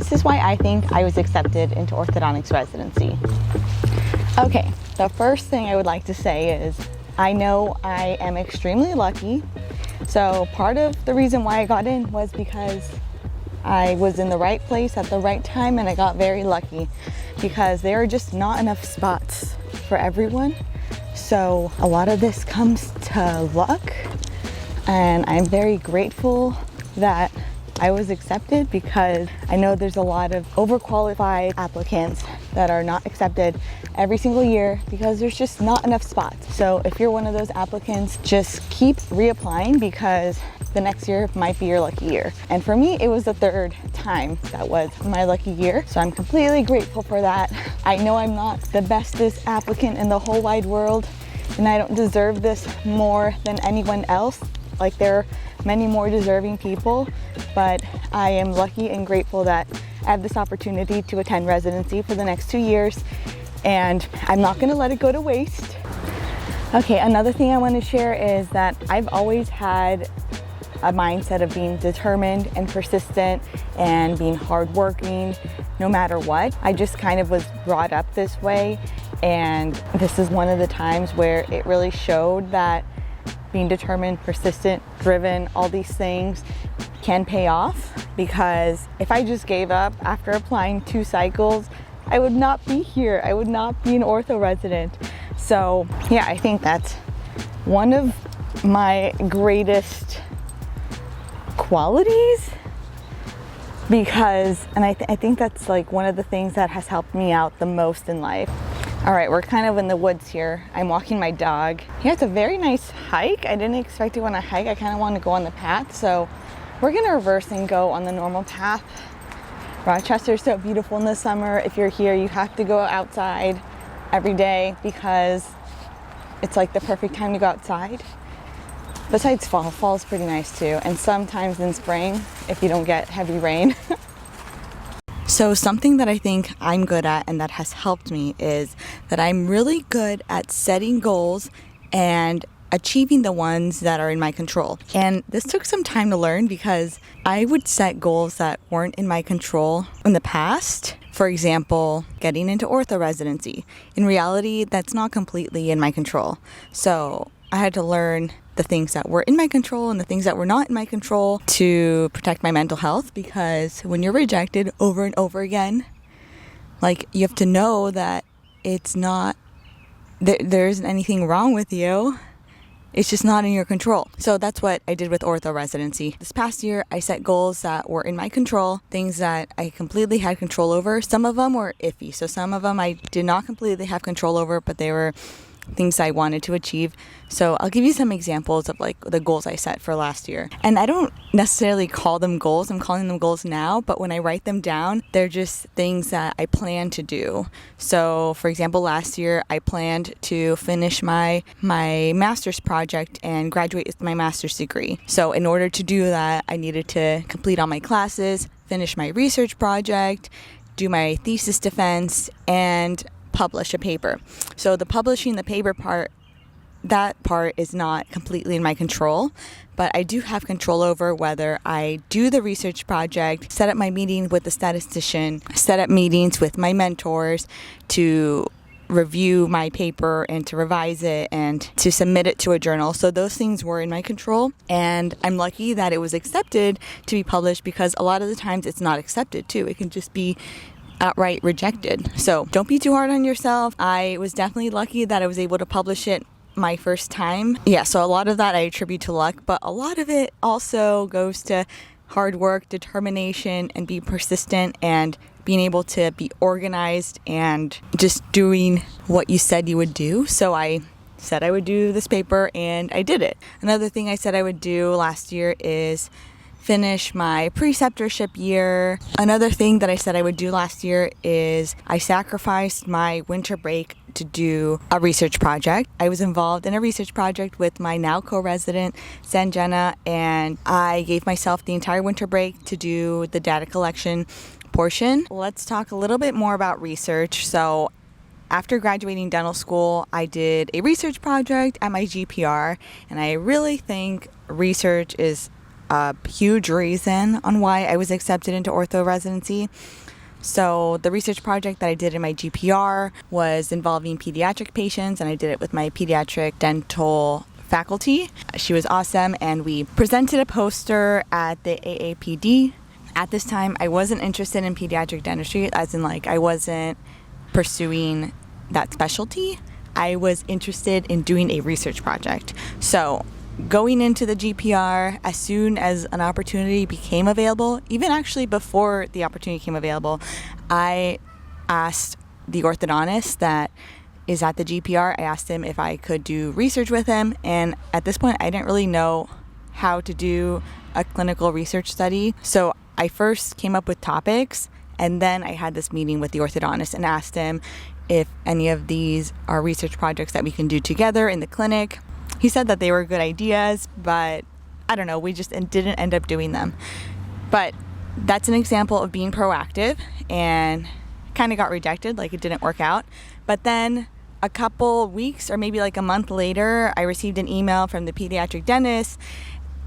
this is why I think I was accepted into orthodontics residency. Okay, the first thing I would like to say is I know I am extremely lucky. So part of the reason why I got in was because I was in the right place at the right time, and I got very lucky because there are just not enough spots for everyone. So a lot of this comes to luck, and I'm very grateful that I was accepted because I know there's a lot of overqualified applicants that are not accepted every single year because there's just not enough spots. So if you're one of those applicants, just keep reapplying because the next year might be your lucky year. And for me, it was the third time that was my lucky year. So I'm completely grateful for that. I know I'm not the bestest applicant in the whole wide world, and I don't deserve this more than anyone else. Like, there are many more deserving people, but I am lucky and grateful that I have this opportunity to attend residency for the next 2 years, and I'm not gonna let it go to waste. Okay, another thing I want to share is that I've always had a mindset of being determined and persistent and being hardworking no matter what. I just kind of was brought up this way, and this is one of the times where it really showed that being determined, persistent, driven, all these things can pay off, because if I just gave up after applying 2 cycles, I would not be here. I would not be an ortho resident. So yeah, I think that's one of my greatest qualities, because, and I think that's like one of the things that has helped me out the most in life. All right, we're kind of in the woods here. I'm walking my dog. Yeah, it's a very nice hike. I didn't expect to want to hike. I kind of want to go on the path. So we're gonna reverse and go on the normal path. Rochester is so beautiful in the summer. If you're here, you have to go outside every day because it's like the perfect time to go outside. Besides fall, fall is pretty nice too. And sometimes in spring, if you don't get heavy rain. So something that I think I'm good at and that has helped me is that I'm really good at setting goals and achieving the ones that are in my control. And this took some time to learn because I would set goals that weren't in my control in the past. For example, getting into ortho residency. In reality, that's not completely in my control. So I had to learn the things that were in my control and the things that were not in my control to protect my mental health, because when you're rejected over and over again, like, you have to know that it's not, there isn't anything wrong with you. It's just not in your control. So that's what I did with ortho residency. This past year, I set goals that were in my control, things that I completely had control over. Some of them were iffy. So some of them I did not completely have control over, but they were things I wanted to achieve. So I'll give you some examples of like the goals I set for last year. And I don't necessarily call them goals. I'm calling them goals now, but when I write them down, they're just things that I plan to do. So for example, last year I planned to finish my master's project and graduate with my master's degree. So in order to do that, I needed to complete all my classes, finish my research project, do my thesis defense, and publish a paper. So the publishing the paper part, that part is not completely in my control, but I do have control over whether I do the research project, set up my meeting with the statistician, set up meetings with my mentors to review my paper and to revise it and to submit it to a journal. So those things were in my control, and I'm lucky that it was accepted to be published, because a lot of the times it's not accepted too. It can just be outright rejected. So don't be too hard on yourself. I was definitely lucky that I was able to publish it my first time. Yeah, so a lot of that I attribute to luck, but a lot of it also goes to hard work, determination, and being persistent and being able to be organized and just doing what you said you would do. So I said I would do this paper and I did it. Another thing I said I would do last year is finish my preceptorship year. Another thing that I said I would do last year is I sacrificed my winter break to do a research project. I was involved in a research project with my now co-resident, Sanjana, and I gave myself the entire winter break to do the data collection portion. Let's talk a little bit more about research. So after graduating dental school, I did a research project at my GPR, and I really think research is a huge reason on why I was accepted into ortho residency. So the research project that I did in my GPR was involving pediatric patients, and I did it with my pediatric dental faculty. She was awesome, and we presented a poster at the AAPD. At this time, I wasn't interested in pediatric dentistry, as in like I wasn't pursuing that specialty. I was interested in doing a research project. So going into the GPR, as soon as an opportunity became available, even actually before the opportunity came available, I asked the orthodontist that is at the GPR, I asked him if I could do research with him. And at this point, I didn't really know how to do a clinical research study. So I first came up with topics, and then I had this meeting with the orthodontist and asked him if any of these are research projects that we can do together in the clinic. He said that they were good ideas, but I don't know, we just didn't end up doing them. But that's an example of being proactive, and kind of got rejected, like it didn't work out. But then a couple weeks or maybe like a month later, I received an email from the pediatric dentist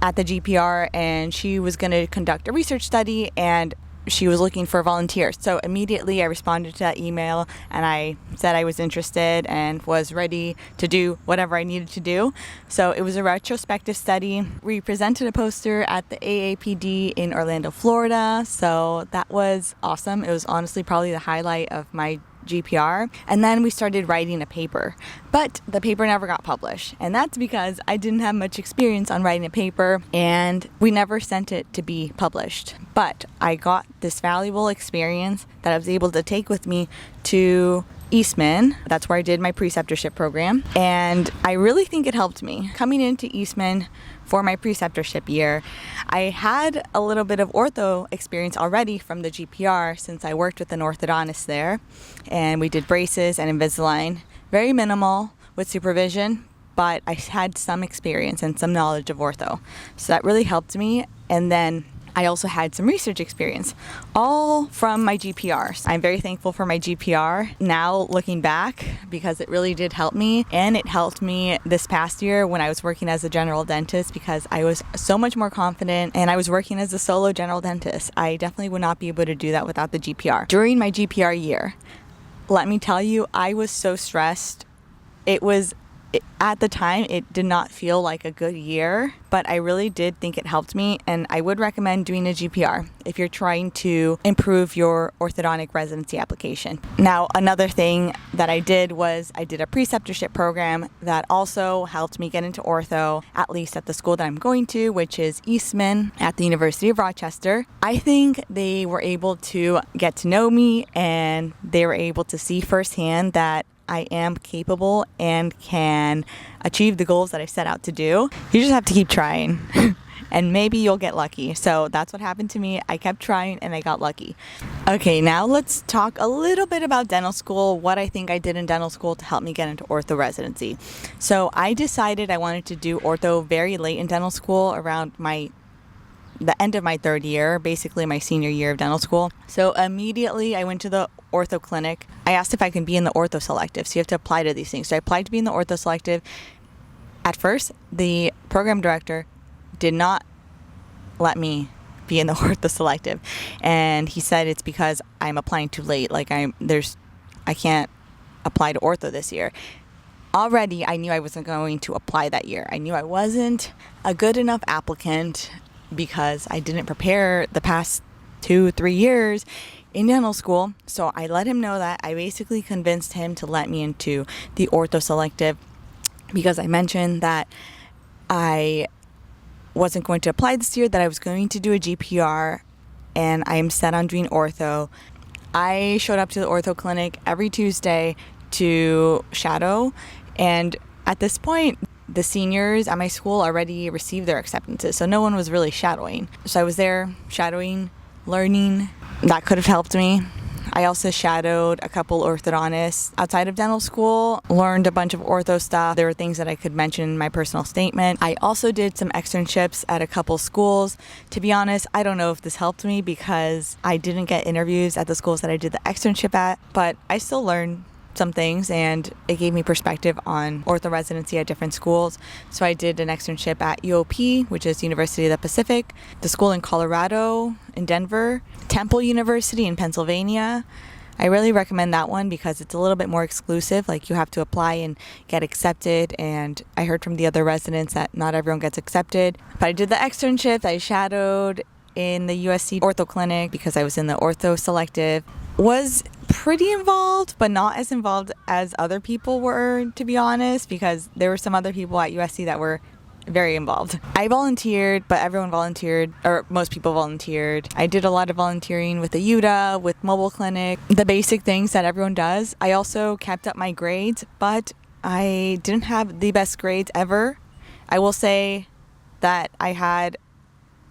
at the GPR, and she was going to conduct a research study, and she was looking for volunteers. So immediately I responded to that email, and I said I was interested and was ready to do whatever I needed to do. So it was a retrospective study. We presented a poster at the AAPD in Orlando, Florida. So that was awesome. It was honestly probably the highlight of my GPR. And then we started writing a paper, but the paper never got published, and that's because I didn't have much experience on writing a paper, and we never sent it to be published. But I got this valuable experience that I was able to take with me to Eastman. That's where I did my preceptorship program, and I really think it helped me. Coming into Eastman for my preceptorship year, I had a little bit of ortho experience already from the GPR, since I worked with an orthodontist there, and we did braces and Invisalign. Very minimal with supervision, but I had some experience and some knowledge of ortho. So that really helped me. And then I also had some research experience, all from my GPR. I'm very thankful for my GPR now looking back, because it really did help me. And it helped me this past year when I was working as a general dentist, because I was so much more confident, and I was working as a solo general dentist. I definitely would not be able to do that without the GPR. During my GPR year, let me tell you, I was so stressed. At the time, it did not feel like a good year, but I really did think it helped me, and I would recommend doing a GPR if you're trying to improve your orthodontic residency application. Now, another thing that I did was I did a preceptorship program that also helped me get into ortho, at least at the school that I'm going to, which is Eastman at the University of Rochester. I think they were able to get to know me, and they were able to see firsthand that I am capable and can achieve the goals that I set out to do. You just have to keep trying and maybe you'll get lucky. So that's what happened to me. I kept trying and I got lucky. Okay, now let's talk a little bit about dental school, what I think I did in dental school to help me get into ortho residency. So I decided I wanted to do ortho very late in dental school, around the end of my third year, basically my senior year of dental school. So immediately I went to the ortho clinic. I asked if I can be in the ortho selective. So you have to apply to these things. So I applied to be in the ortho selective. At first, the program director did not let me be in the ortho selective. And he said it's because I'm applying too late. Like I can't apply to ortho this year. Already, I knew I wasn't going to apply that year. I knew I wasn't a good enough applicant, because I didn't prepare the past 2-3 years in dental school. So I let him know that. I basically convinced him to let me into the ortho selective, because I mentioned that I wasn't going to apply this year, that I was going to do a GPR, and I am set on doing ortho. I showed up to the ortho clinic every Tuesday to shadow, and at this point, the seniors at my school already received their acceptances, so no one was really shadowing. So I was there shadowing, learning. That could have helped me. I also shadowed a couple orthodontists outside of dental school, learned a bunch of ortho stuff. There were things that I could mention in my personal statement. I also did some externships at a couple schools. To be honest, I don't know if this helped me, because I didn't get interviews at the schools that I did the externship at, but I still learned some things, and it gave me perspective on ortho residency at different schools. So I did an externship at UOP, which is University of the Pacific, the school in Colorado, in Denver, Temple University in Pennsylvania. I really recommend that one because it's a little bit more exclusive. Like, you have to apply and get accepted, and I heard from the other residents that not everyone gets accepted. But I did the externship. I shadowed in the USC ortho clinic because I was in the ortho selective. Was pretty involved, but not as involved as other people were, to be honest, because there were some other people at USC that were very involved. I volunteered, but everyone volunteered, or most people volunteered. I did a lot of volunteering with the UTA, with mobile clinic, the basic things that everyone does. I also kept up my grades, but I didn't have the best grades ever. I will say that I had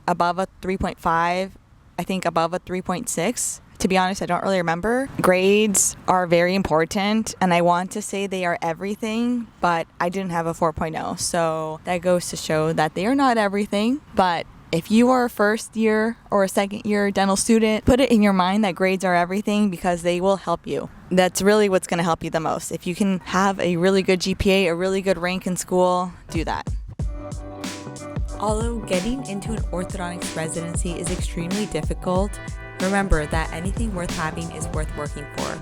above a 3.5, I think above a 3.6. To be honest, I don't really remember. Grades are very important, and I want to say they are everything, but I didn't have a 4.0. So that goes to show that they are not everything. But if you are a first year or a second year dental student, put it in your mind that grades are everything because they will help you. That's really what's going to help you the most. If you can have a really good GPA, a really good rank in school, do that. Although getting into an orthodontics residency is extremely difficult, remember that anything worth having is worth working for.